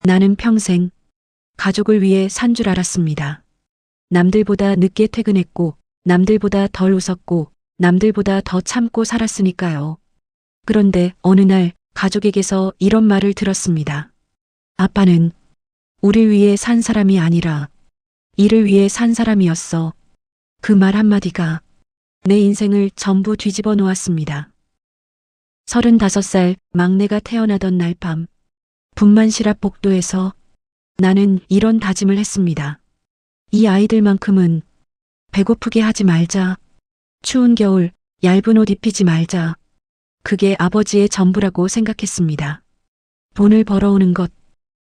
나는 평생 가족을 위해 산 줄 알았습니다. 남들보다 늦게 퇴근했고, 남들보다 덜 웃었고, 남들보다 더 참고 살았으니까요. 그런데 어느 날 가족에게서 이런 말을 들었습니다. 아빠는 우릴 위해 산 사람이 아니라 일을 위해 산 사람이었어. 그 말 한마디가 내 인생을 전부 뒤집어 놓았습니다. 35살 막내가 태어나던 날 밤, 분만실앞 복도에서 나는 이런 다짐을 했습니다. 이 아이들만큼은 배고프게 하지 말자. 추운 겨울 얇은 옷 입히지 말자. 그게 아버지의 전부라고 생각했습니다. 돈을 벌어오는 것,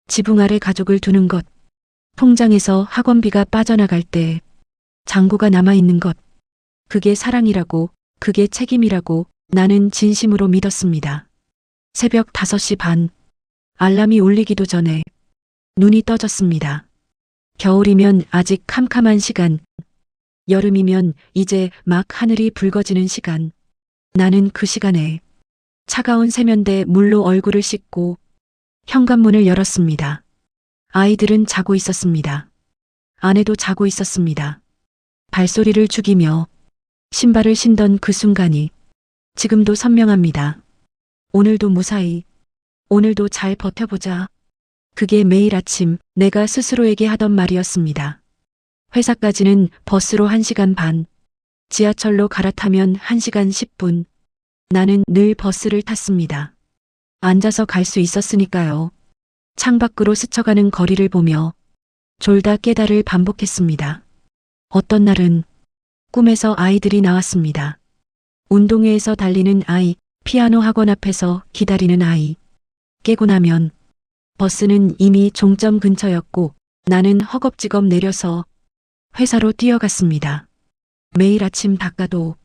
지붕 아래 가족을 두는 것, 통장에서 학원비가 빠져나갈 때 잔고가 남아있는 것, 그게 사랑이라고, 그게 책임이라고 나는 진심으로 믿었습니다. 새벽 5시 반, 알람이 울리기도 전에 눈이 떠졌습니다. 겨울이면 아직 캄캄한 시간, 여름이면 이제 막 하늘이 붉어지는 시간. 나는 그 시간에 차가운 세면대 물로 얼굴을 씻고 현관문을 열었습니다. 아이들은 자고 있었습니다. 아내도 자고 있었습니다. 발소리를 죽이며 신발을 신던 그 순간이 지금도 선명합니다. 오늘도 무사히, 오늘도 잘 버텨보자. 그게 매일 아침 내가 스스로에게 하던 말이었습니다. 회사까지는 버스로 1시간 반, 지하철로 갈아타면 1시간 10분. 나는 늘 버스를 탔습니다. 앉아서 갈 수 있었으니까요. 창밖으로 스쳐가는 거리를 보며 졸다 깨다를 반복했습니다. 어떤 날은 꿈에서 아이들이 나왔습니다. 운동회에서 달리는 아이, 피아노 학원 앞에서 기다리는 아이. 깨고 나면 버스는 이미 종점 근처였고 나는 허겁지겁 내려서 회사로 뛰어갔습니다. 매일 아침 닦아도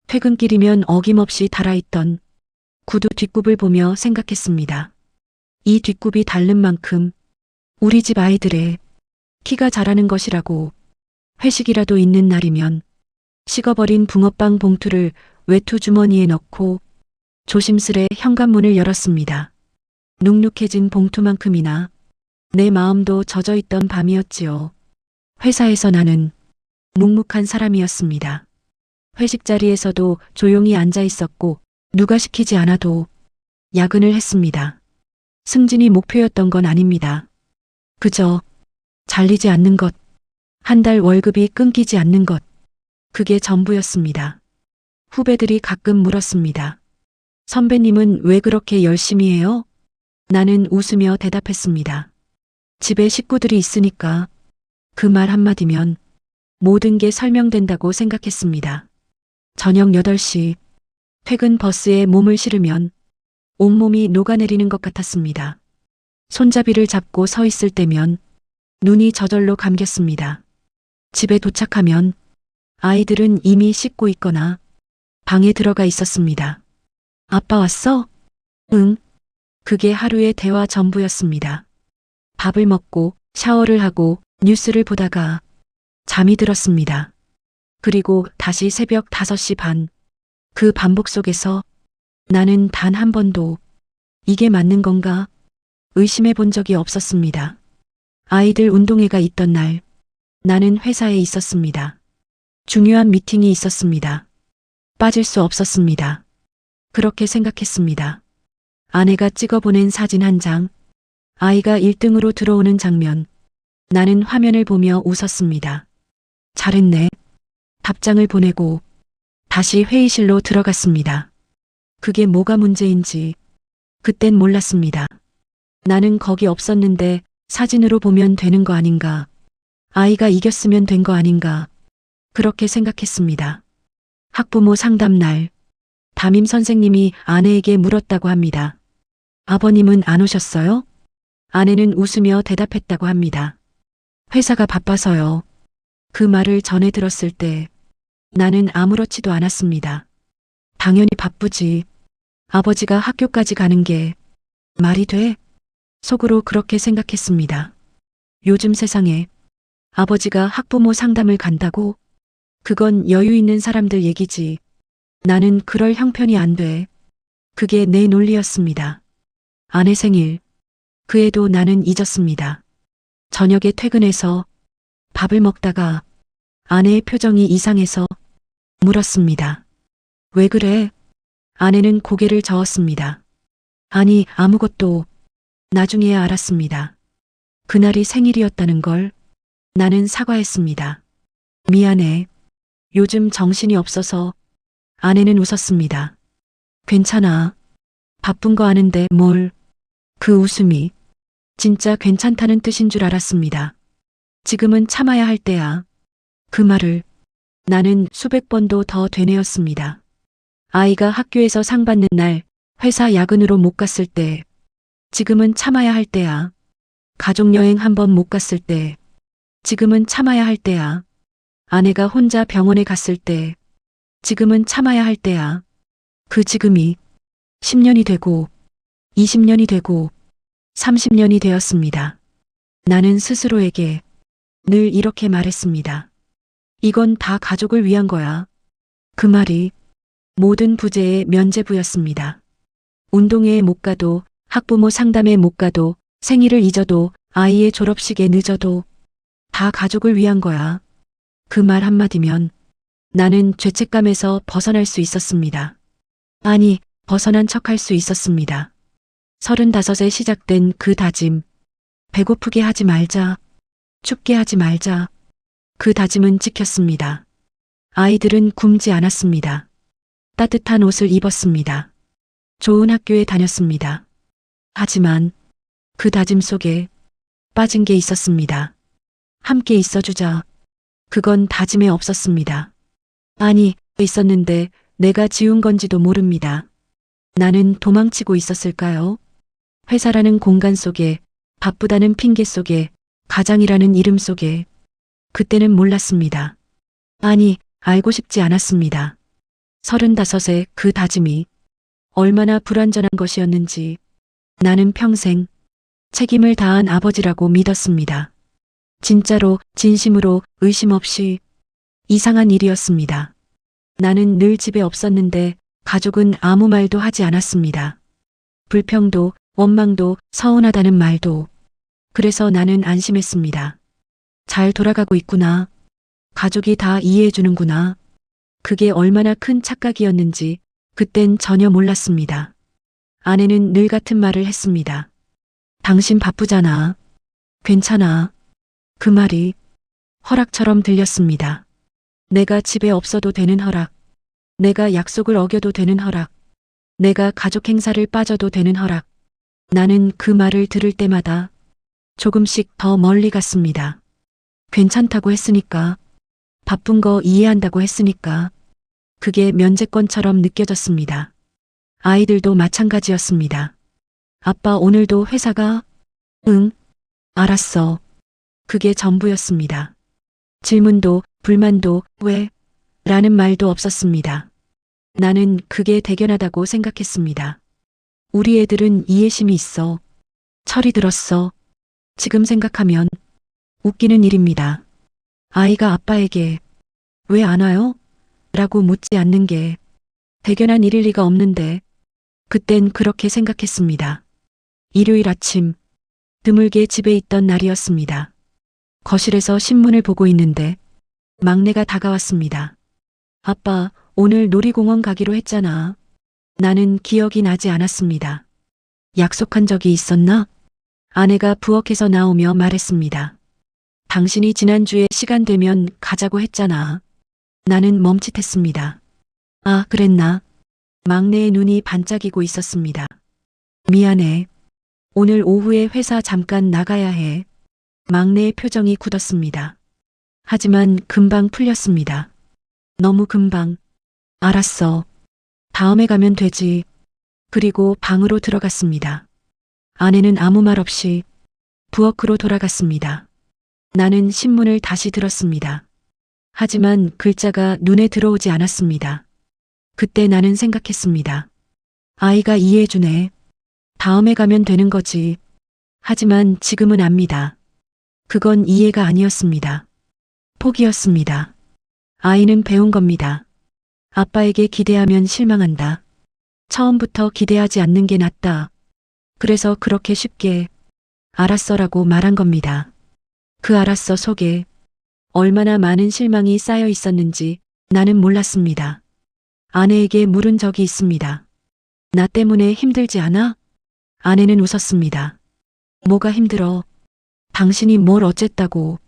퇴근길이면 어김없이 달아있던 구두 뒷굽을 보며 생각했습니다. 이 뒷굽이 닳는 만큼 우리 집 아이들의 키가 자라는 것이라고. 회식이라도 있는 날이면 식어버린 붕어빵 봉투를 외투 주머니에 넣고 조심스레 현관문을 열었습니다. 눅눅해진 봉투만큼이나 내 마음도 젖어있던 밤이었지요. 회사에서 나는 묵묵한 사람이었습니다. 회식 자리에서도 조용히 앉아 있었고 누가 시키지 않아도 야근을 했습니다. 승진이 목표였던 건 아닙니다. 그저 잘리지 않는 것, 한 달 월급이 끊기지 않는 것, 그게 전부였습니다. 후배들이 가끔 물었습니다. 선배님은 왜 그렇게 열심히 해요? 나는 웃으며 대답했습니다. 집에 식구들이 있으니까. 그 말 한마디면 모든 게 설명된다고 생각했습니다. 저녁 8시 퇴근 버스에 몸을 실으면 온몸이 녹아내리는 것 같았습니다. 손잡이를 잡고 서 있을 때면 눈이 저절로 감겼습니다. 집에 도착하면 아이들은 이미 씻고 있거나 방에 들어가 있었습니다. 아빠 왔어? 응. 그게 하루의 대화 전부였습니다. 밥을 먹고 샤워를 하고 뉴스를 보다가 잠이 들었습니다. 그리고 다시 새벽 5시 반. 그 반복 속에서 나는 단 한 번도 이게 맞는 건가 의심해 본 적이 없었습니다. 아이들 운동회가 있던 날 나는 회사에 있었습니다. 중요한 미팅이 있었습니다. 빠질 수 없었습니다. 그렇게 생각했습니다. 아내가 찍어보낸 사진 한 장, 아이가 1등으로 들어오는 장면. 나는 화면을 보며 웃었습니다. 잘했네. 답장을 보내고 다시 회의실로 들어갔습니다. 그게 뭐가 문제인지 그땐 몰랐습니다. 나는 거기 없었는데 사진으로 보면 되는 거 아닌가. 아이가 이겼으면 된 거 아닌가. 그렇게 생각했습니다. 학부모 상담 날 담임 선생님이 아내에게 물었다고 합니다. 아버님은 안 오셨어요? 아내는 웃으며 대답했다고 합니다. 회사가 바빠서요. 그 말을 전해 들었을 때 나는 아무렇지도 않았습니다. 당연히 바쁘지. 아버지가 학교까지 가는 게 말이 돼? 속으로 그렇게 생각했습니다. 요즘 세상에 아버지가 학부모 상담을 간다고? 그건 여유 있는 사람들 얘기지. 나는 그럴 형편이 안 돼. 그게 내 논리였습니다. 아내 생일, 그 애도 나는 잊었습니다. 저녁에 퇴근해서 밥을 먹다가 아내의 표정이 이상해서 물었습니다. 왜 그래? 아내는 고개를 저었습니다. 아니, 아무것도. 나중에야 알았습니다. 그날이 생일이었다는 걸. 나는 사과했습니다. 미안해. 요즘 정신이 없어서. 아내는 웃었습니다. 괜찮아. 바쁜 거 아는데 뭘. 그 웃음이 진짜 괜찮다는 뜻인 줄 알았습니다. 지금은 참아야 할 때야. 그 말을 나는 수백 번도 더 되뇌었습니다. 아이가 학교에서 상 받는 날, 회사 야근으로 못 갔을 때, 지금은 참아야 할 때야. 가족여행 한 번 못 갔을 때, 지금은 참아야 할 때야. 아내가 혼자 병원에 갔을 때, 지금은 참아야 할 때야. 그 지금이 10년이 되고, 20년이 되고, 30년이 되었습니다. 나는 스스로에게 늘 이렇게 말했습니다. 이건 다 가족을 위한 거야. 그 말이 모든 부재의 면죄부였습니다. 운동회에 못 가도, 학부모 상담에 못 가도, 생일을 잊어도, 아이의 졸업식에 늦어도 다 가족을 위한 거야. 그 말 한마디면 나는 죄책감에서 벗어날 수 있었습니다. 아니, 벗어난 척할 수 있었습니다. 35에 시작된 그 다짐. 배고프게 하지 말자. 춥게 하지 말자. 그 다짐은 지켰습니다. 아이들은 굶지 않았습니다. 따뜻한 옷을 입었습니다. 좋은 학교에 다녔습니다. 하지만 그 다짐 속에 빠진 게 있었습니다. 함께 있어주자. 그건 다짐에 없었습니다. 아니, 있었는데 내가 지운 건지도 모릅니다. 나는 도망치고 있었을까요? 회사라는 공간 속에, 바쁘다는 핑계 속에, 가장이라는 이름 속에. 그때는 몰랐습니다. 아니, 알고 싶지 않았습니다. 35의 그 다짐이 얼마나 불완전한 것이었는지 나는 평생 책임을 다한 아버지라고 믿었습니다. 진짜로, 진심으로, 의심 없이 이상한 일이었습니다. 나는 늘 집에 없었는데 가족은 아무 말도 하지 않았습니다. 불평도, 원망도, 서운하다는 말도. 그래서 나는 안심했습니다. 잘 돌아가고 있구나. 가족이 다 이해해주는구나. 그게 얼마나 큰 착각이었는지 그땐 전혀 몰랐습니다. 아내는 늘 같은 말을 했습니다. 당신 바쁘잖아. 괜찮아. 그 말이 허락처럼 들렸습니다. 내가 집에 없어도 되는 허락. 내가 약속을 어겨도 되는 허락. 내가 가족 행사를 빠져도 되는 허락. 나는 그 말을 들을 때마다 조금씩 더 멀리 갔습니다. 괜찮다고 했으니까. 바쁜 거 이해한다고 했으니까. 그게 면제권처럼 느껴졌습니다. 아이들도 마찬가지였습니다. 아빠 오늘도 회사가? 응, 알았어. 그게 전부였습니다. 질문도, 불만도, 왜? 라는 말도 없었습니다. 나는 그게 대견하다고 생각했습니다. 우리 애들은 이해심이 있어. 철이 들었어. 지금 생각하면 웃기는 일입니다. 아이가 아빠에게 왜 안 와요? 라고 묻지 않는 게 대견한 일일 리가 없는데 그땐 그렇게 생각했습니다. 일요일 아침 드물게 집에 있던 날이었습니다. 거실에서 신문을 보고 있는데 막내가 다가왔습니다. 아빠, 오늘 놀이공원 가기로 했잖아. 나는 기억이 나지 않았습니다. 약속한 적이 있었나? 아내가 부엌에서 나오며 말했습니다. 당신이 지난주에 시간 되면 가자고 했잖아. 나는 멈칫했습니다. 아, 그랬나? 막내의 눈이 반짝이고 있었습니다. 미안해. 오늘 오후에 회사 잠깐 나가야 해. 막내의 표정이 굳었습니다. 하지만 금방 풀렸습니다. 너무 금방. 알았어. 다음에 가면 되지. 그리고 방으로 들어갔습니다. 아내는 아무 말 없이 부엌으로 돌아갔습니다. 나는 신문을 다시 들었습니다. 하지만 글자가 눈에 들어오지 않았습니다. 그때 나는 생각했습니다. 아이가 이해해주네. 다음에 가면 되는 거지. 하지만 지금은 압니다. 그건 이해가 아니었습니다. 포기였습니다. 아이는 배운 겁니다. 아빠에게 기대하면 실망한다. 처음부터 기대하지 않는 게 낫다. 그래서 그렇게 쉽게 알았어라고 말한 겁니다. 그 알았어 속에 얼마나 많은 실망이 쌓여 있었는지 나는 몰랐습니다. 아내에게 물은 적이 있습니다. 나 때문에 힘들지 않아? 아내는 웃었습니다. 뭐가 힘들어? 당신이 뭘 어쨌다고.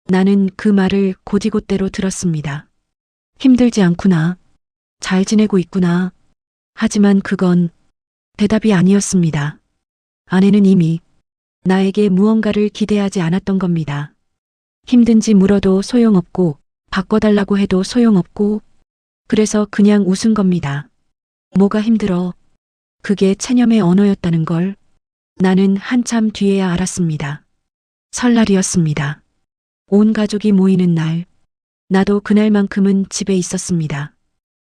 나는 그 말을 곧이곧대로 들었습니다. 힘들지 않구나. 잘 지내고 있구나. 하지만 그건 대답이 아니었습니다. 아내는 이미 나에게 무언가를 기대하지 않았던 겁니다. 힘든지 물어도 소용없고 바꿔달라고 해도 소용없고 그래서 그냥 웃은 겁니다. 뭐가 힘들어? 그게 체념의 언어였다는 걸 나는 한참 뒤에야 알았습니다. 설날이었습니다. 온 가족이 모이는 날, 나도 그날만큼은 집에 있었습니다.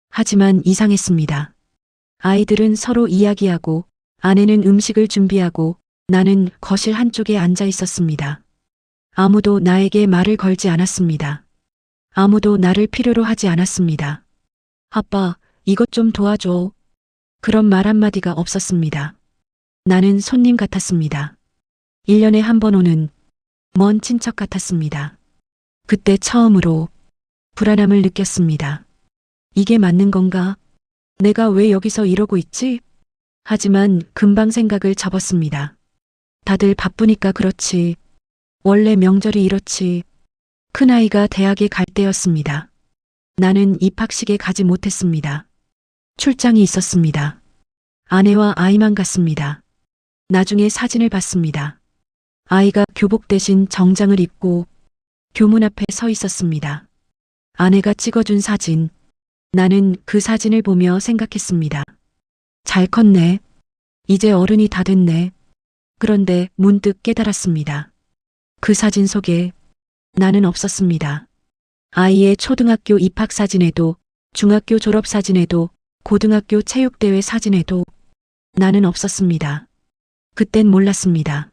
하지만 이상했습니다. 아이들은 서로 이야기하고 아내는 음식을 준비하고 나는 거실 한쪽에 앉아 있었습니다. 아무도 나에게 말을 걸지 않았습니다. 아무도 나를 필요로 하지 않았습니다. 아빠, 이것 좀 도와줘. 그런 말 한마디가 없었습니다. 나는 손님 같았습니다. 1년에 한 번 오는 먼 친척 같았습니다. 그때 처음으로 불안함을 느꼈습니다. 이게 맞는 건가? 내가 왜 여기서 이러고 있지? 하지만 금방 생각을 접었습니다. 다들 바쁘니까 그렇지. 원래 명절이 이렇지. 큰아이가 대학에 갈 때였습니다. 나는 입학식에 가지 못했습니다. 출장이 있었습니다. 아내와 아이만 갔습니다. 나중에 사진을 봤습니다. 아이가 교복 대신 정장을 입고 교문 앞에 서 있었습니다. 아내가 찍어준 사진. 나는 그 사진을 보며 생각했습니다. 잘 컸네. 이제 어른이 다 됐네. 그런데 문득 깨달았습니다. 그 사진 속에 나는 없었습니다. 아이의 초등학교 입학 사진에도, 중학교 졸업 사진에도, 고등학교 체육대회 사진에도 나는 없었습니다. 그땐 몰랐습니다.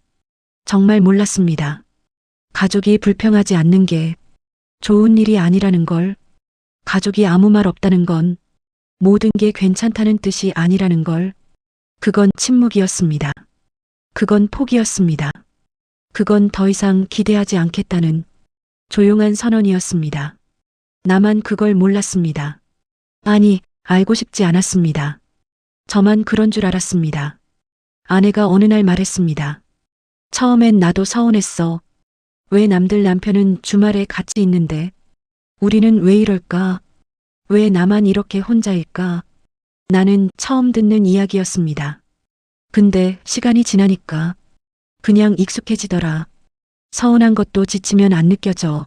정말 몰랐습니다. 가족이 불평하지 않는 게 좋은 일이 아니라는 걸, 가족이 아무 말 없다는 건 모든 게 괜찮다는 뜻이 아니라는 걸, 그건 침묵이었습니다. 그건 포기였습니다. 그건 더 이상 기대하지 않겠다는 조용한 선언이었습니다. 나만 그걸 몰랐습니다. 아니, 알고 싶지 않았습니다. 저만 그런 줄 알았습니다. 아내가 어느 날 말했습니다. 처음엔 나도 서운했어. 왜 남들 남편은 주말에 같이 있는데 우리는 왜 이럴까? 왜 나만 이렇게 혼자일까? 나는 처음 듣는 이야기였습니다. 근데 시간이 지나니까 그냥 익숙해지더라. 서운한 것도 지치면 안 느껴져.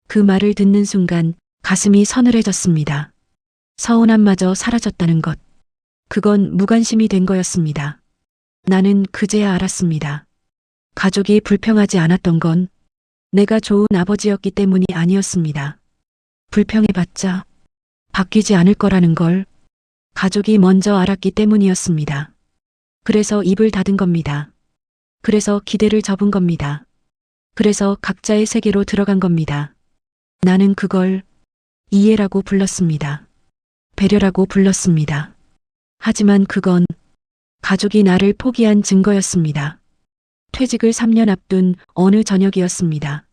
그 말을 듣는 순간 가슴이 서늘해졌습니다. 서운함마저 사라졌다는 것. 그건 무관심이 된 거였습니다. 나는 그제야 알았습니다. 가족이 불평하지 않았던 건 내가 좋은 아버지였기 때문이 아니었습니다. 불평해봤자 바뀌지 않을 거라는 걸 가족이 먼저 알았기 때문이었습니다. 그래서 입을 닫은 겁니다. 그래서 기대를 접은 겁니다. 그래서 각자의 세계로 들어간 겁니다. 나는 그걸 이해라고 불렀습니다. 배려라고 불렀습니다. 하지만 그건 가족이 나를 포기한 증거였습니다. 퇴직을 3년 앞둔 어느 저녁이었습니다.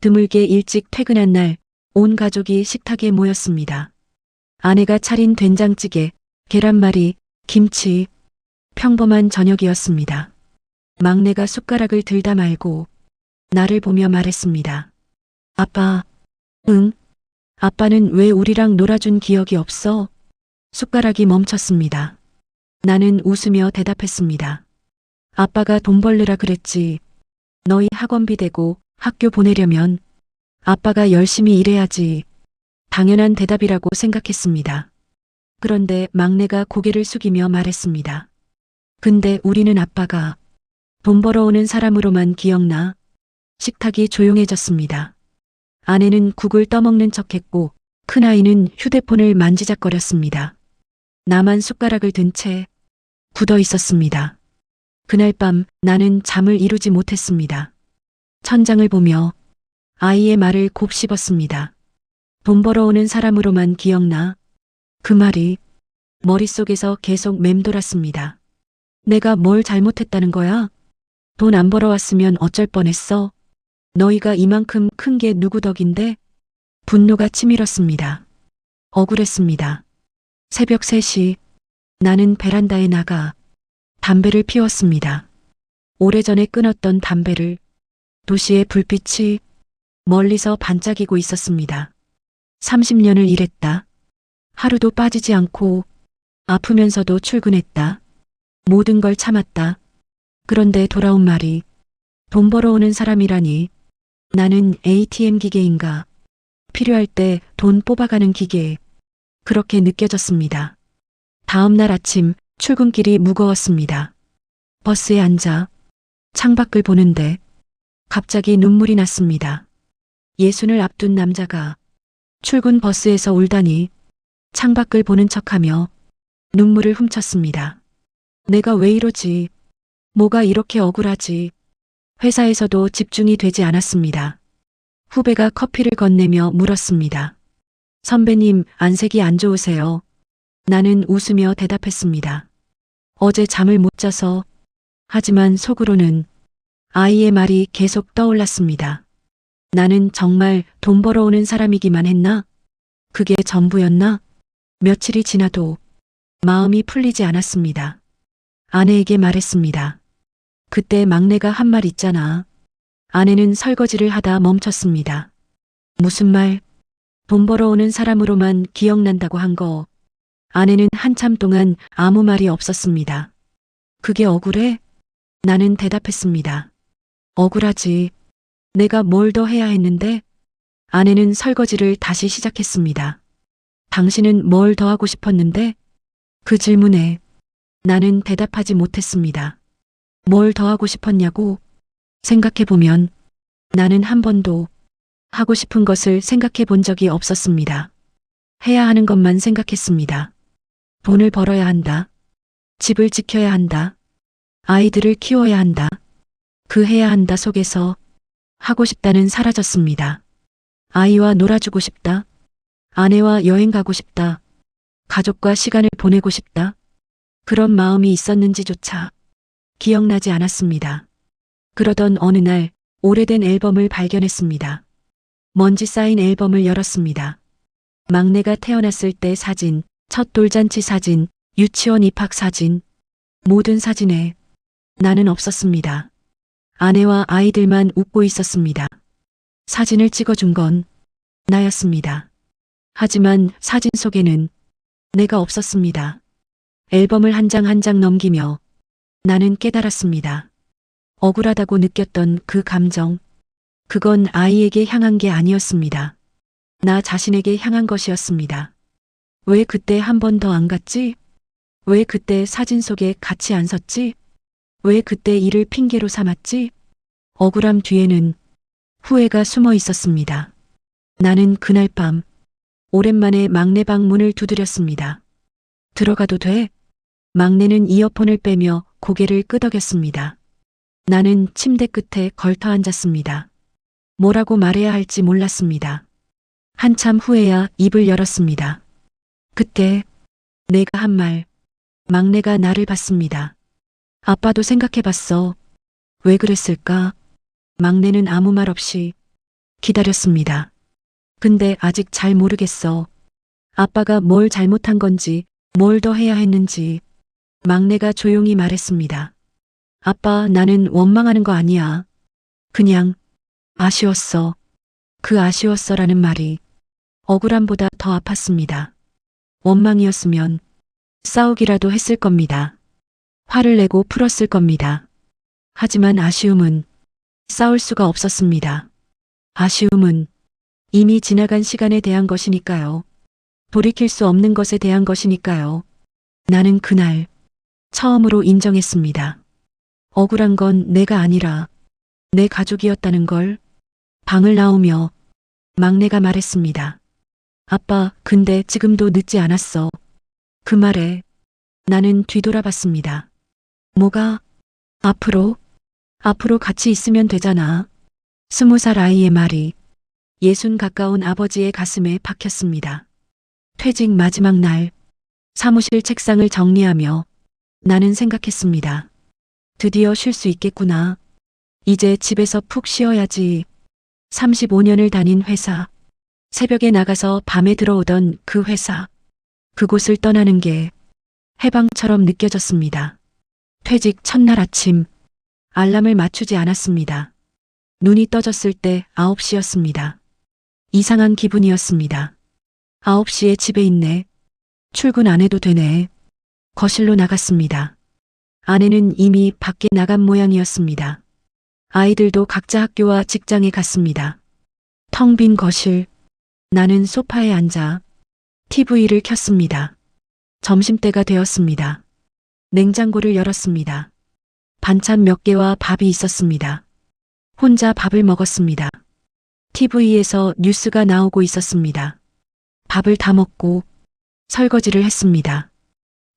드물게 일찍 퇴근한 날 온 가족이 식탁에 모였습니다. 아내가 차린 된장찌개, 계란말이, 김치, 평범한 저녁이었습니다. 막내가 숟가락을 들다 말고 나를 보며 말했습니다. 아빠, 응? 아빠는 왜 우리랑 놀아준 기억이 없어? 숟가락이 멈췄습니다. 나는 웃으며 대답했습니다. 아빠가 돈 벌느라 그랬지. 너희 학원비 대고 학교 보내려면 아빠가 열심히 일해야지. 당연한 대답이라고 생각했습니다. 그런데 막내가 고개를 숙이며 말했습니다. 근데 우리는 아빠가 돈 벌어오는 사람으로만 기억나. 식탁이 조용해졌습니다. 아내는 국을 떠먹는 척했고 큰아이는 휴대폰을 만지작거렸습니다. 나만 숟가락을 든 채 굳어 있었습니다. 그날 밤 나는 잠을 이루지 못했습니다. 천장을 보며 아이의 말을 곱씹었습니다. 돈 벌어오는 사람으로만 기억나. 그 말이 머릿속에서 계속 맴돌았습니다. 내가 뭘 잘못했다는 거야? 돈 안 벌어왔으면 어쩔 뻔했어. 너희가 이만큼 큰 게 누구 덕인데? 분노가 치밀었습니다. 억울했습니다. 새벽 3시 나는 베란다에 나가 담배를 피웠습니다. 오래전에 끊었던 담배를. 도시의 불빛이 멀리서 반짝이고 있었습니다. 30년을 일했다. 하루도 빠지지 않고 아프면서도 출근했다. 모든 걸 참았다. 그런데 돌아온 말이 돈 벌어오는 사람이라니. 나는 ATM 기계인가? 필요할 때 돈 뽑아가는 기계. 그렇게 느껴졌습니다. 다음 날 아침 출근길이 무거웠습니다. 버스에 앉아 창밖을 보는데 갑자기 눈물이 났습니다. 60을 앞둔 남자가 출근 버스에서 울다니. 창밖을 보는 척하며 눈물을 훔쳤습니다. 내가 왜 이러지? 뭐가 이렇게 억울하지? 회사에서도 집중이 되지 않았습니다. 후배가 커피를 건네며 물었습니다. 선배님, 안색이 안 좋으세요? 나는 웃으며 대답했습니다. 어제 잠을 못 자서. 하지만 속으로는 아이의 말이 계속 떠올랐습니다. 나는 정말 돈 벌어오는 사람이기만 했나? 그게 전부였나? 며칠이 지나도 마음이 풀리지 않았습니다. 아내에게 말했습니다. 그때 막내가 한 말 있잖아. 아내는 설거지를 하다 멈췄습니다. 무슨 말? 돈 벌어오는 사람으로만 기억난다고 한 거. 아내는 한참 동안 아무 말이 없었습니다. 그게 억울해? 나는 대답했습니다. 억울하지. 내가 뭘 더 해야 했는데? 아내는 설거지를 다시 시작했습니다. 당신은 뭘 더 하고 싶었는데? 그 질문에 나는 대답하지 못했습니다. 뭘 더 하고 싶었냐고? 생각해보면 나는 한 번도 하고 싶은 것을 생각해 본 적이 없었습니다. 해야 하는 것만 생각했습니다. 돈을 벌어야 한다. 집을 지켜야 한다. 아이들을 키워야 한다. 그 해야 한다 속에서 하고 싶다는 사라졌습니다. 아이와 놀아주고 싶다. 아내와 여행 가고 싶다. 가족과 시간을 보내고 싶다. 그런 마음이 있었는지조차 기억나지 않았습니다. 그러던 어느 날 오래된 앨범을 발견했습니다. 먼지 쌓인 앨범을 열었습니다. 막내가 태어났을 때 사진, 첫 돌잔치 사진, 유치원 입학 사진, 모든 사진에 나는 없었습니다. 아내와 아이들만 웃고 있었습니다. 사진을 찍어준 건 나였습니다. 하지만 사진 속에는 내가 없었습니다. 앨범을 한 장 한 장 넘기며 나는 깨달았습니다. 억울하다고 느꼈던 그 감정, 그건 아이에게 향한 게 아니었습니다. 나 자신에게 향한 것이었습니다. 왜 그때 한 번 더 안 갔지? 왜 그때 사진 속에 같이 안 섰지? 왜 그때 일을 핑계로 삼았지? 억울함 뒤에는 후회가 숨어 있었습니다. 나는 그날 밤 오랜만에 막내 방 문을 두드렸습니다. 들어가도 돼? 막내는 이어폰을 빼며 고개를 끄덕였습니다. 나는 침대 끝에 걸터 앉았습니다. 뭐라고 말해야 할지 몰랐습니다. 한참 후에야 입을 열었습니다. 그때 내가 한 말, 막내가 나를 봤습니다. 아빠도 생각해봤어. 왜 그랬을까? 막내는 아무 말 없이 기다렸습니다. 근데 아직 잘 모르겠어. 아빠가 뭘 잘못한 건지, 뭘 더 해야 했는지. 막내가 조용히 말했습니다. 아빠, 나는 원망하는 거 아니야. 그냥 아쉬웠어. 그 아쉬웠어라는 말이 억울함보다 더 아팠습니다. 원망이었으면 싸우기라도 했을 겁니다. 화를 내고 풀었을 겁니다. 하지만 아쉬움은 싸울 수가 없었습니다. 아쉬움은 이미 지나간 시간에 대한 것이니까요. 돌이킬 수 없는 것에 대한 것이니까요. 나는 그날 처음으로 인정했습니다. 억울한 건 내가 아니라 내 가족이었다는 걸. 방을 나오며 막내가 말했습니다. 아빠, 근데 지금도 늦지 않았어. 그 말에 나는 뒤돌아봤습니다. 뭐가? 앞으로 같이 있으면 되잖아. 20살 아이의 말이 60 가까운 아버지의 가슴에 박혔습니다. 퇴직 마지막 날 사무실 책상을 정리하며 나는 생각했습니다. 드디어 쉴 수 있겠구나. 이제 집에서 푹 쉬어야지. 35년을 다닌 회사. 새벽에 나가서 밤에 들어오던 그 회사. 그곳을 떠나는 게 해방처럼 느껴졌습니다. 퇴직 첫날 아침. 알람을 맞추지 않았습니다. 눈이 떠졌을 때 9시였습니다. 이상한 기분이었습니다. 9시에 집에 있네. 출근 안 해도 되네. 거실로 나갔습니다. 아내는 이미 밖에 나간 모양이었습니다. 아이들도 각자 학교와 직장에 갔습니다. 텅 빈 거실. 나는 소파에 앉아 TV를 켰습니다. 점심때가 되었습니다. 냉장고를 열었습니다. 반찬 몇 개와 밥이 있었습니다. 혼자 밥을 먹었습니다. TV에서 뉴스가 나오고 있었습니다. 밥을 다 먹고 설거지를 했습니다.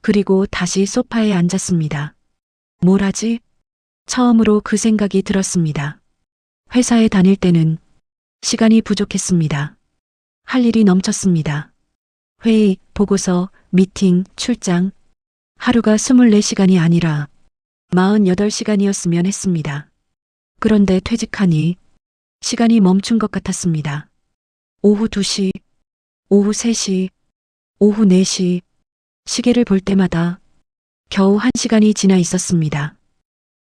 그리고 다시 소파에 앉았습니다. 뭘 하지? 처음으로 그 생각이 들었습니다. 회사에 다닐 때는 시간이 부족했습니다. 할 일이 넘쳤습니다. 회의, 보고서, 미팅, 출장. 하루가 24시간이 아니라 48시간이었으면 했습니다. 그런데 퇴직하니 시간이 멈춘 것 같았습니다. 오후 2시, 오후 3시, 오후 4시. 시계를 볼 때마다 겨우 1시간이 지나 있었습니다.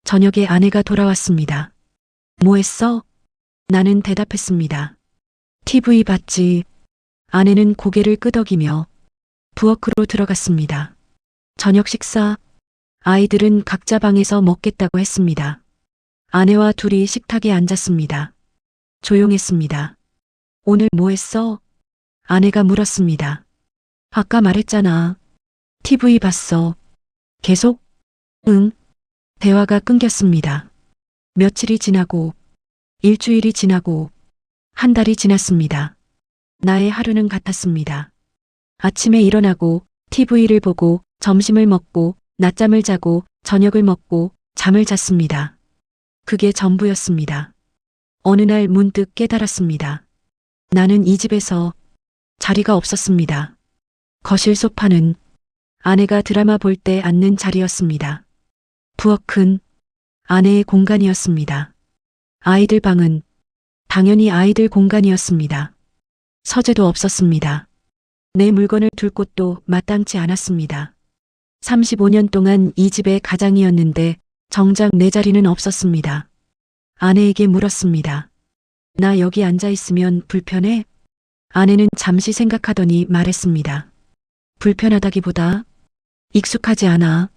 저녁에 아내가 돌아왔습니다. 뭐 했어? 나는 대답했습니다. TV 봤지. 아내는 고개를 끄덕이며 부엌으로 들어갔습니다. 저녁 식사. 아이들은 각자 방에서 먹겠다고 했습니다. 아내와 둘이 식탁에 앉았습니다. 조용했습니다. 오늘 뭐 했어? 아내가 물었습니다. 아까 말했잖아. TV 봤어. 계속? 응. 대화가 끊겼습니다. 며칠이 지나고, 일주일이 지나고, 한 달이 지났습니다. 나의 하루는 같았습니다. 아침에 일어나고, TV를 보고, 점심을 먹고, 낮잠을 자고, 저녁을 먹고, 잠을 잤습니다. 그게 전부였습니다. 어느 날 문득 깨달았습니다. 나는 이 집에서 자리가 없었습니다. 거실 소파는 아내가 드라마 볼 때 앉는 자리였습니다. 부엌은 아내의 공간이었습니다. 아이들 방은 당연히 아이들 공간이었습니다. 서재도 없었습니다. 내 물건을 둘 곳도 마땅치 않았습니다. 35년 동안 이 집의 가장이었는데 정작 내 자리는 없었습니다. 아내에게 물었습니다. 나 여기 앉아 있으면 불편해? 아내는 잠시 생각하더니 말했습니다. 불편하다기보다 익숙하지 않아.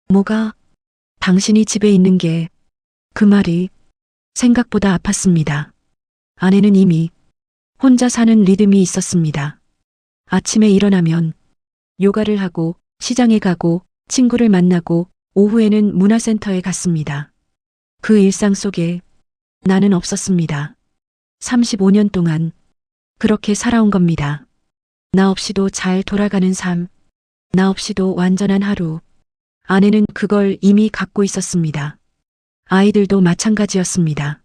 뭐가? 당신이 집에 있는 게. 그 말이 생각보다 아팠습니다. 아내는 이미 혼자 사는 리듬이 있었습니다. 아침에 일어나면 요가를 하고 시장에 가고 친구를 만나고 오후에는 문화센터에 갔습니다. 그 일상 속에 나는 없었습니다. 35년 동안 그렇게 살아온 겁니다. 나 없이도 잘 돌아가는 삶, 나 없이도 완전한 하루. 아내는 그걸 이미 갖고 있었습니다. 아이들도 마찬가지였습니다.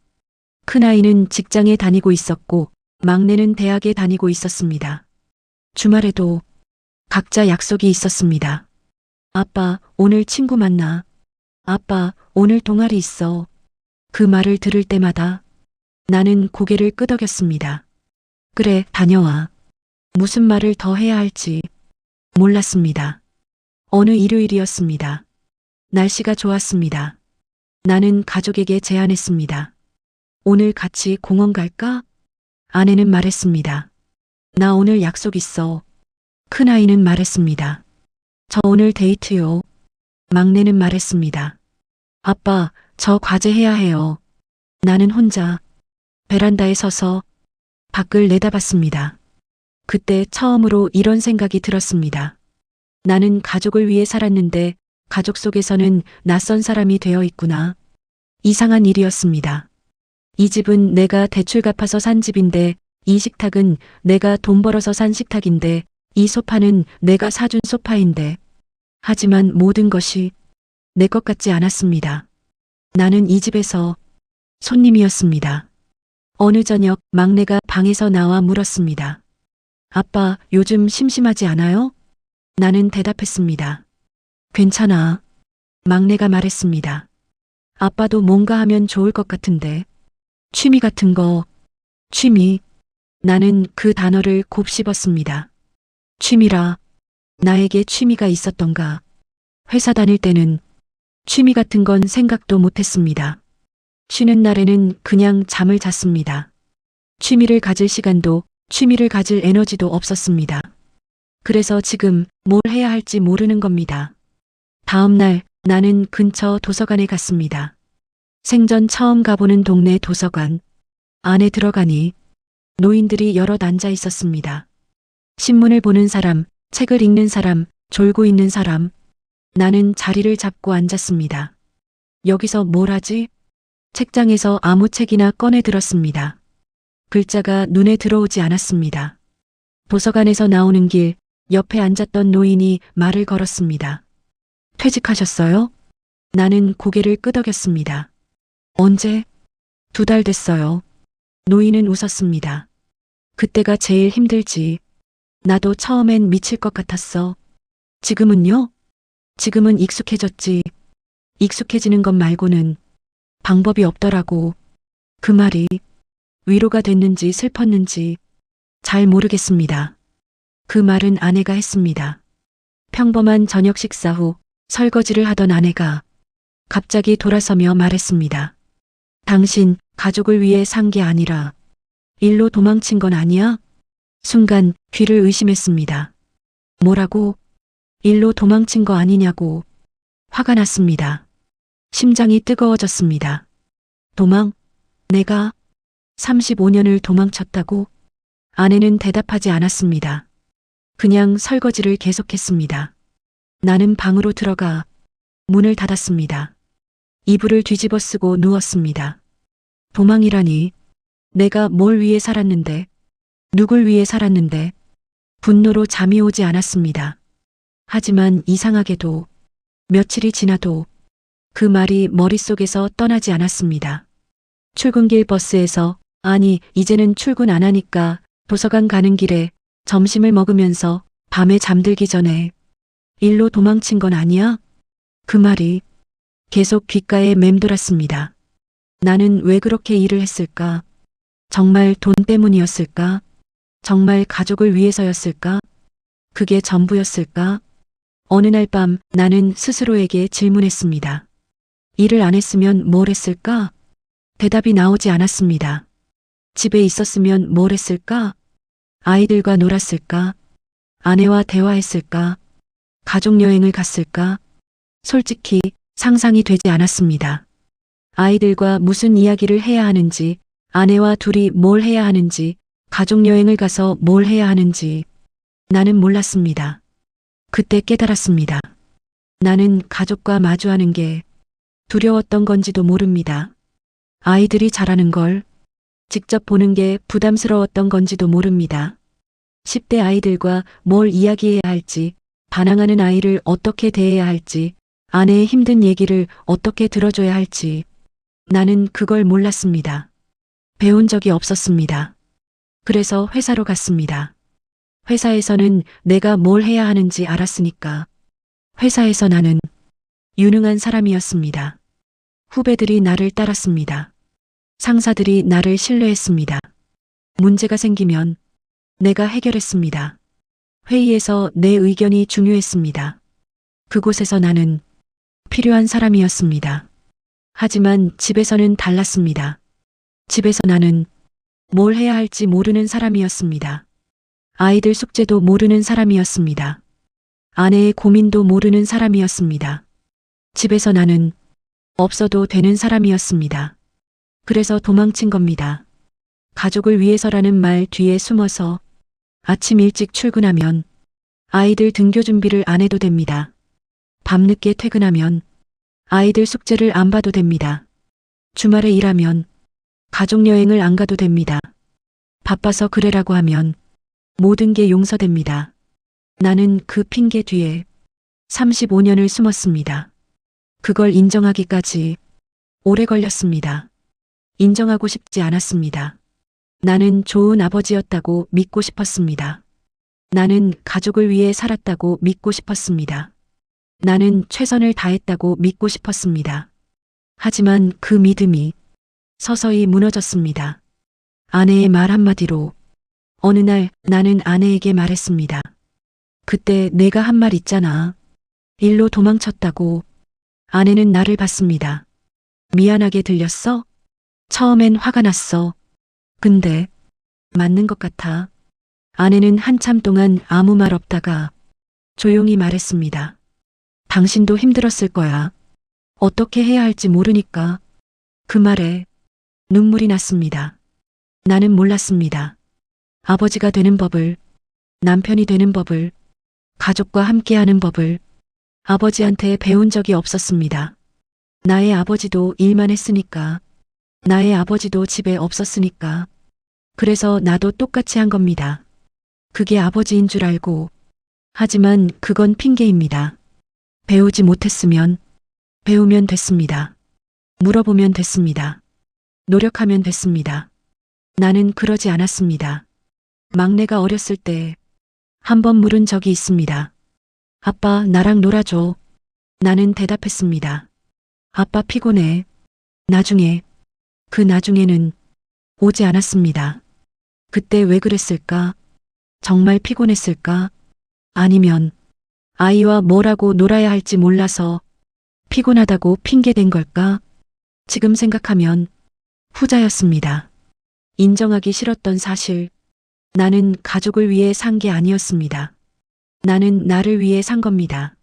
큰아이는 직장에 다니고 있었고 막내는 대학에 다니고 있었습니다. 주말에도 각자 약속이 있었습니다. 아빠, 오늘 친구 만나. 아빠, 오늘 동아리 있어. 그 말을 들을 때마다 나는 고개를 끄덕였습니다. 그래, 다녀와. 무슨 말을 더 해야 할지 몰랐습니다. 어느 일요일이었습니다. 날씨가 좋았습니다. 나는 가족에게 제안했습니다. 오늘 같이 공원 갈까? 아내는 말했습니다. 나 오늘 약속 있어. 큰아이는 말했습니다. 저 오늘 데이트요. 막내는 말했습니다. 아빠, 저 과제해야 해요. 나는 혼자 베란다에 서서 밖을 내다봤습니다. 그때 처음으로 이런 생각이 들었습니다. 나는 가족을 위해 살았는데 가족 속에서는 낯선 사람이 되어 있구나. 이상한 일이었습니다. 이 집은 내가 대출 갚아서 산 집인데, 이 식탁은 내가 돈 벌어서 산 식탁인데, 이 소파는 내가 사준 소파인데, 하지만 모든 것이 내 것 같지 않았습니다. 나는 이 집에서 손님이었습니다. 어느 저녁 막내가 방에서 나와 물었습니다. 아빠, 요즘 심심하지 않아요? 나는 대답했습니다. 괜찮아. 막내가 말했습니다. 아빠도 뭔가 하면 좋을 것 같은데. 취미 같은 거. 취미. 나는 그 단어를 곱씹었습니다. 취미라. 나에게 취미가 있었던가. 회사 다닐 때는 취미 같은 건 생각도 못했습니다. 쉬는 날에는 그냥 잠을 잤습니다. 취미를 가질 시간도, 취미를 가질 에너지도 없었습니다. 그래서 지금 뭘 해야 할지 모르는 겁니다. 다음 날 나는 근처 도서관에 갔습니다. 생전 처음 가보는 동네 도서관. 안에 들어가니 노인들이 여럿 앉아 있었습니다. 신문을 보는 사람, 책을 읽는 사람, 졸고 있는 사람. 나는 자리를 잡고 앉았습니다. 여기서 뭘 하지? 책장에서 아무 책이나 꺼내 들었습니다. 글자가 눈에 들어오지 않았습니다. 도서관에서 나오는 길, 옆에 앉았던 노인이 말을 걸었습니다. 퇴직하셨어요? 나는 고개를 끄덕였습니다. 언제? 2달 됐어요. 노인은 웃었습니다. 그때가 제일 힘들지. 나도 처음엔 미칠 것 같았어. 지금은요? 지금은 익숙해졌지. 익숙해지는 것 말고는 방법이 없더라고. 그 말이 위로가 됐는지 슬펐는지 잘 모르겠습니다. 그 말은 아내가 했습니다. 평범한 저녁 식사 후 설거지를 하던 아내가 갑자기 돌아서며 말했습니다. 당신 가족을 위해 산 게 아니라 일로 도망친 건 아니야? 순간 귀를 의심했습니다. 뭐라고? 일로 도망친 거 아니냐고. 화가 났습니다. 심장이 뜨거워졌습니다. 도망? 내가 35년을 도망쳤다고? 아내는 대답하지 않았습니다. 그냥 설거지를 계속했습니다. 나는 방으로 들어가 문을 닫았습니다. 이불을 뒤집어 쓰고 누웠습니다. 도망이라니. 내가 뭘 위해 살았는데, 누굴 위해 살았는데, 분노로 잠이 오지 않았습니다. 하지만 이상하게도 며칠이 지나도 그 말이 머릿속에서 떠나지 않았습니다. 출근길 버스에서, 아니, 이제는 출근 안 하니까 도서관 가는 길에 점심을 먹으면서 밤에 잠들기 전에 일로 도망친 건 아니야? 그 말이 계속 귓가에 맴돌았습니다. 나는 왜 그렇게 일을 했을까? 정말 돈 때문이었을까? 정말 가족을 위해서였을까? 그게 전부였을까? 어느 날 밤 나는 스스로에게 질문했습니다. 일을 안 했으면 뭘 했을까? 대답이 나오지 않았습니다. 집에 있었으면 뭘 했을까? 아이들과 놀았을까? 아내와 대화했을까? 가족 여행을 갔을까? 솔직히 상상이 되지 않았습니다. 아이들과 무슨 이야기를 해야 하는지, 아내와 둘이 뭘 해야 하는지, 가족 여행을 가서 뭘 해야 하는지 나는 몰랐습니다. 그때 깨달았습니다. 나는 가족과 마주하는 게 두려웠던 건지도 모릅니다. 아이들이 자라는 걸 직접 보는 게 부담스러웠던 건지도 모릅니다. 10대 아이들과 뭘 이야기해야 할지, 반항하는 아이를 어떻게 대해야 할지, 아내의 힘든 얘기를 어떻게 들어줘야 할지 나는 그걸 몰랐습니다. 배운 적이 없었습니다. 그래서 회사로 갔습니다. 회사에서는 내가 뭘 해야 하는지 알았으니까. 회사에서 나는 유능한 사람이었습니다. 후배들이 나를 따랐습니다. 상사들이 나를 신뢰했습니다. 문제가 생기면 내가 해결했습니다. 회의에서 내 의견이 중요했습니다. 그곳에서 나는 필요한 사람이었습니다. 하지만 집에서는 달랐습니다. 집에서 나는 뭘 해야 할지 모르는 사람이었습니다. 아이들 숙제도 모르는 사람이었습니다. 아내의 고민도 모르는 사람이었습니다. 집에서 나는 없어도 되는 사람이었습니다. 그래서 도망친 겁니다. 가족을 위해서라는 말 뒤에 숨어서 아침 일찍 출근하면 아이들 등교 준비를 안 해도 됩니다. 밤늦게 퇴근하면 아이들 숙제를 안 봐도 됩니다. 주말에 일하면 가족 여행을 안 가도 됩니다. 바빠서 그래라고 하면 모든 게 용서됩니다. 나는 그 핑계 뒤에 35년을 숨었습니다. 그걸 인정하기까지 오래 걸렸습니다. 인정하고 싶지 않았습니다. 나는 좋은 아버지였다고 믿고 싶었습니다. 나는 가족을 위해 살았다고 믿고 싶었습니다. 나는 최선을 다했다고 믿고 싶었습니다. 하지만 그 믿음이 서서히 무너졌습니다. 아내의 말 한마디로 어느 날 나는 아내에게 말했습니다. 그때 내가 한 말 있잖아. 일로 도망쳤다고. 아내는 나를 봤습니다. 미안하게 들렸어? 처음엔 화가 났어. 근데 맞는 것 같아. 아내는 한참 동안 아무 말 없다가 조용히 말했습니다. 당신도 힘들었을 거야. 어떻게 해야 할지 모르니까. 그 말에 눈물이 났습니다. 나는 몰랐습니다. 아버지가 되는 법을, 남편이 되는 법을, 가족과 함께하는 법을 아버지한테 배운 적이 없었습니다. 나의 아버지도 일만 했으니까, 나의 아버지도 집에 없었으니까, 그래서 나도 똑같이 한 겁니다. 그게 아버지인 줄 알고, 하지만 그건 핑계입니다. 배우지 못했으면 배우면 됐습니다. 물어보면 됐습니다. 노력하면 됐습니다. 나는 그러지 않았습니다. 막내가 어렸을 때 한 번 물은 적이 있습니다. 아빠, 나랑 놀아줘. 나는 대답했습니다. 아빠 피곤해. 나중에. 그 나중에는 오지 않았습니다. 그때 왜 그랬을까? 정말 피곤했을까? 아니면 아이와 뭐라고 놀아야 할지 몰라서 피곤하다고 핑계댄 걸까? 지금 생각하면 후자였습니다. 인정하기 싫었던 사실. 나는 가족을 위해 산 게 아니었습니다. 나는 나를 위해 산 겁니다.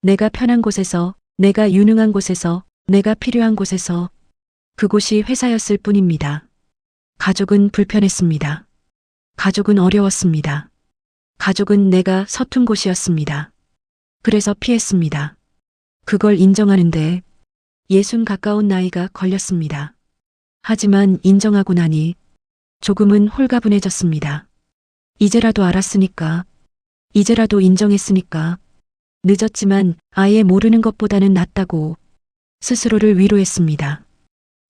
내가 편한 곳에서, 내가 유능한 곳에서, 내가 필요한 곳에서. 그곳이 회사였을 뿐입니다. 가족은 불편했습니다. 가족은 어려웠습니다. 가족은 내가 서툰 곳이었습니다. 그래서 피했습니다. 그걸 인정하는데 60 가까운 나이가 걸렸습니다. 하지만 인정하고 나니 조금은 홀가분해졌습니다. 이제라도 알았으니까, 이제라도 인정했으니까, 늦었지만 아예 모르는 것보다는 낫다고 스스로를 위로했습니다.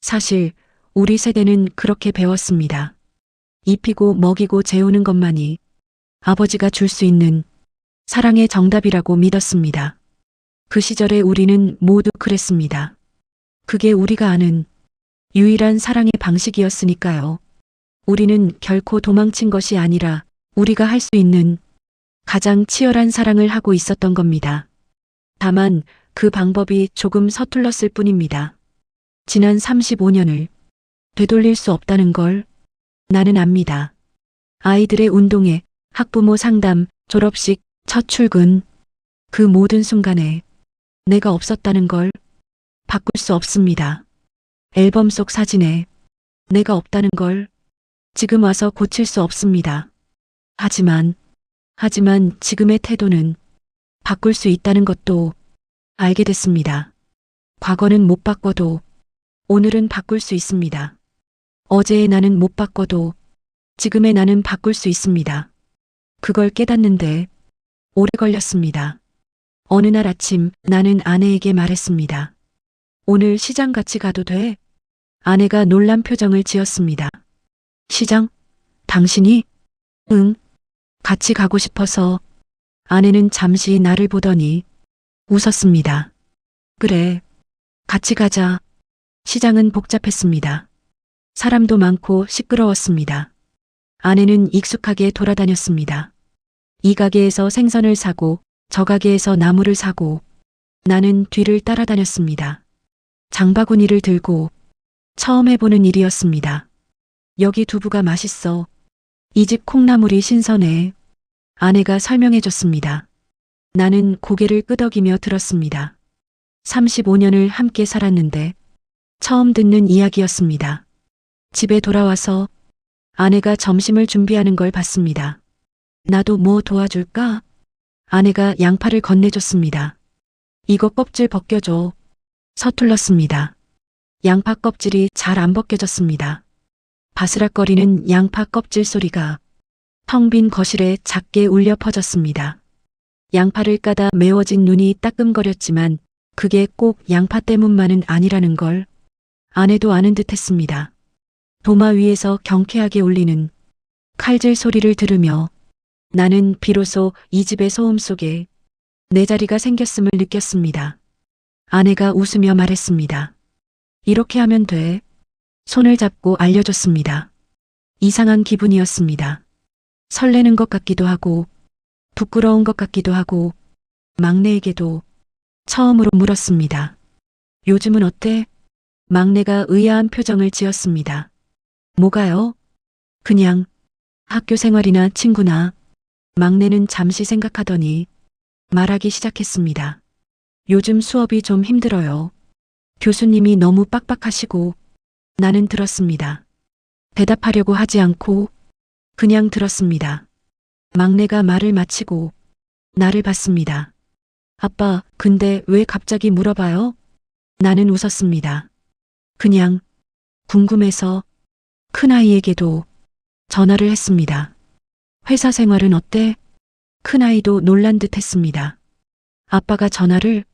사실 우리 세대는 그렇게 배웠습니다. 입히고 먹이고 재우는 것만이 아버지가 줄 수 있는 사랑의 정답이라고 믿었습니다. 그 시절에 우리는 모두 그랬습니다. 그게 우리가 아는 유일한 사랑의 방식이었으니까요. 우리는 결코 도망친 것이 아니라 우리가 할 수 있는 가장 치열한 사랑을 하고 있었던 겁니다. 다만 그 방법이 조금 서툴렀을 뿐입니다. 지난 35년을 되돌릴 수 없다는 걸 나는 압니다. 아이들의 운동회, 학부모 상담, 졸업식, 첫 출근, 그 모든 순간에 내가 없었다는 걸 바꿀 수 없습니다. 앨범 속 사진에 내가 없다는 걸 지금 와서 고칠 수 없습니다. 하지만 지금의 태도는 바꿀 수 있다는 것도 알게 됐습니다. 과거는 못 바꿔도 오늘은 바꿀 수 있습니다. 어제의 나는 못 바꿔도 지금의 나는 바꿀 수 있습니다. 그걸 깨닫는데 오래 걸렸습니다. 어느 날 아침 나는 아내에게 말했습니다. 오늘 시장 같이 가도 돼? 아내가 놀란 표정을 지었습니다. 시장? 당신이? 응. 같이 가고 싶어서. 아내는 잠시 나를 보더니 웃었습니다. 그래. 같이 가자. 시장은 복잡했습니다. 사람도 많고 시끄러웠습니다. 아내는 익숙하게 돌아다녔습니다. 이 가게에서 생선을 사고 저 가게에서 나무를 사고 나는 뒤를 따라다녔습니다. 장바구니를 들고 처음 해보는 일이었습니다. 여기 두부가 맛있어. 이 집 콩나물이 신선해. 아내가 설명해 줬습니다. 나는 고개를 끄덕이며 들었습니다. 35년을 함께 살았는데 처음 듣는 이야기였습니다. 집에 돌아와서 아내가 점심을 준비하는 걸 봤습니다. 나도 뭐 도와줄까? 아내가 양파를 건네줬습니다. 이거 껍질 벗겨줘. 서툴렀습니다. 양파 껍질이 잘 안 벗겨졌습니다. 바스락거리는 양파 껍질 소리가 텅 빈 거실에 작게 울려 퍼졌습니다. 양파를 까다 매워진 눈이 따끔거렸지만 그게 꼭 양파 때문만은 아니라는 걸 아내도 아는 듯 했습니다. 도마 위에서 경쾌하게 울리는 칼질 소리를 들으며 나는 비로소 이 집의 소음 속에 내 자리가 생겼음을 느꼈습니다. 아내가 웃으며 말했습니다. 이렇게 하면 돼. 손을 잡고 알려줬습니다. 이상한 기분이었습니다. 설레는 것 같기도 하고, 부끄러운 것 같기도 하고, 막내에게도 처음으로 물었습니다. 요즘은 어때? 막내가 의아한 표정을 지었습니다. 뭐가요? 그냥 학교 생활이나 친구나. 막내는 잠시 생각하더니 말하기 시작했습니다. 요즘 수업이 좀 힘들어요. 교수님이 너무 빡빡하시고. 나는 들었습니다. 대답하려고 하지 않고 그냥 들었습니다. 막내가 말을 마치고 나를 봤습니다. 아빠, 근데 왜 갑자기 물어봐요? 나는 웃었습니다. 그냥 궁금해서. 큰아이에게도 전화를 했습니다. 회사 생활은 어때? 큰아이도 놀란 듯 했습니다. 아빠가 전화를?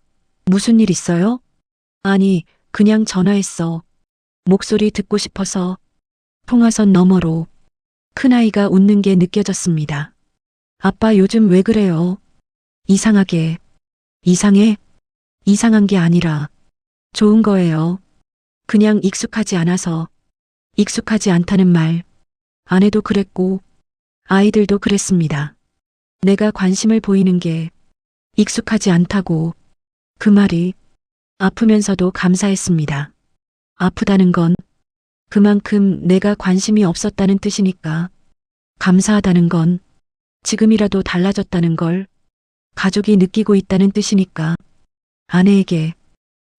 무슨 일 있어요? 아니, 그냥 전화했어. 목소리 듣고 싶어서. 통화선 너머로 큰아이가 웃는 게 느껴졌습니다. 아빠 요즘 왜 그래요? 이상하게. 이상해? 이상한 게 아니라 좋은 거예요. 그냥 익숙하지 않아서. 익숙하지 않다는 말. 아내도 그랬고 아이들도 그랬습니다. 내가 관심을 보이는 게 익숙하지 않다고. 그 말이 아프면서도 감사했습니다. 아프다는 건 그만큼 내가 관심이 없었다는 뜻이니까. 감사하다는 건 지금이라도 달라졌다는 걸 가족이 느끼고 있다는 뜻이니까. 아내에게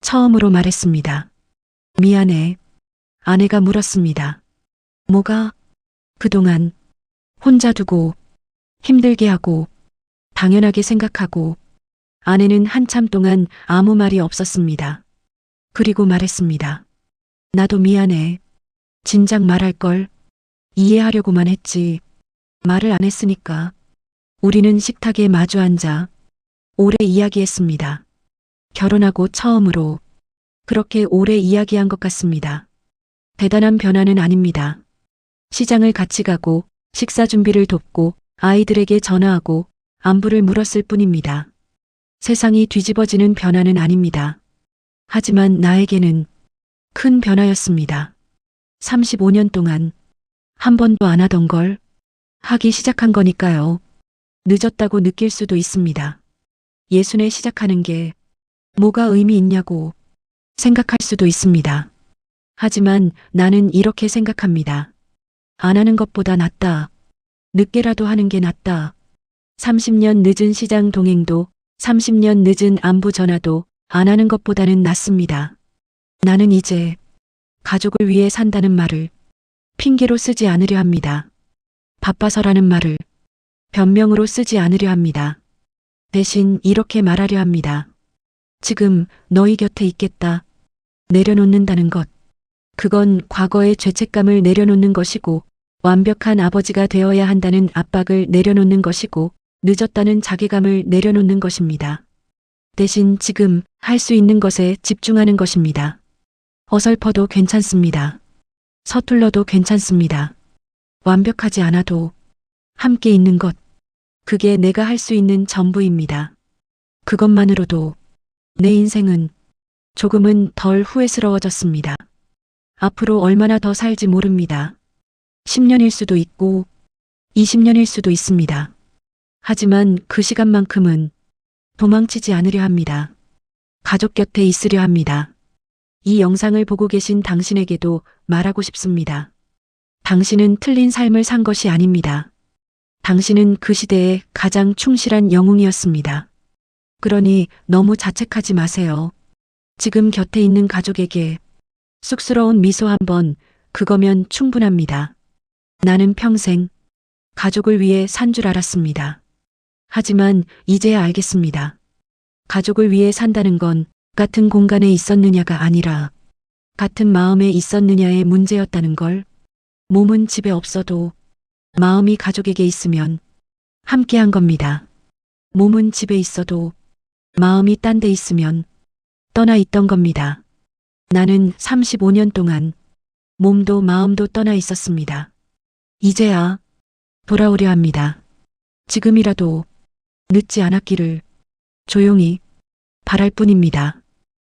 처음으로 말했습니다. 미안해. 아내가 물었습니다. 뭐가? 그동안 혼자 두고 힘들게 하고 당연하게 생각하고. 아내는 한참 동안 아무 말이 없었습니다. 그리고 말했습니다. 나도 미안해. 진작 말할 걸. 이해하려고만 했지. 말을 안 했으니까. 우리는 식탁에 마주 앉아 오래 이야기했습니다. 결혼하고 처음으로 그렇게 오래 이야기한 것 같습니다. 대단한 변화는 아닙니다. 시장을 같이 가고 식사 준비를 돕고 아이들에게 전화하고 안부를 물었을 뿐입니다. 세상이 뒤집어지는 변화는 아닙니다. 하지만 나에게는 큰 변화였습니다. 35년 동안 한 번도 안 하던 걸 하기 시작한 거니까요. 늦었다고 느낄 수도 있습니다. 예순에 시작하는 게 뭐가 의미 있냐고 생각할 수도 있습니다. 하지만 나는 이렇게 생각합니다. 안 하는 것보다 낫다. 늦게라도 하는 게 낫다. 30년 늦은 시장 동행도 30년 늦은 안부 전화도 안 하는 것보다는 낫습니다. 나는 이제 가족을 위해 산다는 말을 핑계로 쓰지 않으려 합니다. 바빠서라는 말을 변명으로 쓰지 않으려 합니다. 대신 이렇게 말하려 합니다. 지금 너희 곁에 있겠다. 내려놓는다는 것. 그건 과거의 죄책감을 내려놓는 것이고 완벽한 아버지가 되어야 한다는 압박을 내려놓는 것이고 늦었다는 자괴감을 내려놓는 것입니다. 대신 지금 할 수 있는 것에 집중하는 것입니다. 어설퍼도 괜찮습니다. 서툴러도 괜찮습니다. 완벽하지 않아도 함께 있는 것. 그게 내가 할 수 있는 전부입니다. 그것만으로도 내 인생은 조금은 덜 후회스러워졌습니다. 앞으로 얼마나 더 살지 모릅니다. 10년일 수도 있고 20년일 수도 있습니다. 하지만 그 시간만큼은 도망치지 않으려 합니다. 가족 곁에 있으려 합니다. 이 영상을 보고 계신 당신에게도 말하고 싶습니다. 당신은 틀린 삶을 산 것이 아닙니다. 당신은 그 시대에 가장 충실한 영웅이었습니다. 그러니 너무 자책하지 마세요. 지금 곁에 있는 가족에게 쑥스러운 미소 한번, 그거면 충분합니다. 나는 평생 가족을 위해 산 줄 알았습니다. 하지만 이제야 알겠습니다. 가족을 위해 산다는 건 같은 공간에 있었느냐가 아니라 같은 마음에 있었느냐의 문제였다는 걸. 몸은 집에 없어도 마음이 가족에게 있으면 함께한 겁니다. 몸은 집에 있어도 마음이 딴 데 있으면 떠나 있던 겁니다. 나는 35년 동안 몸도 마음도 떠나 있었습니다. 이제야 돌아오려 합니다. 지금이라도 늦지 않았기를 조용히 바랄 뿐입니다.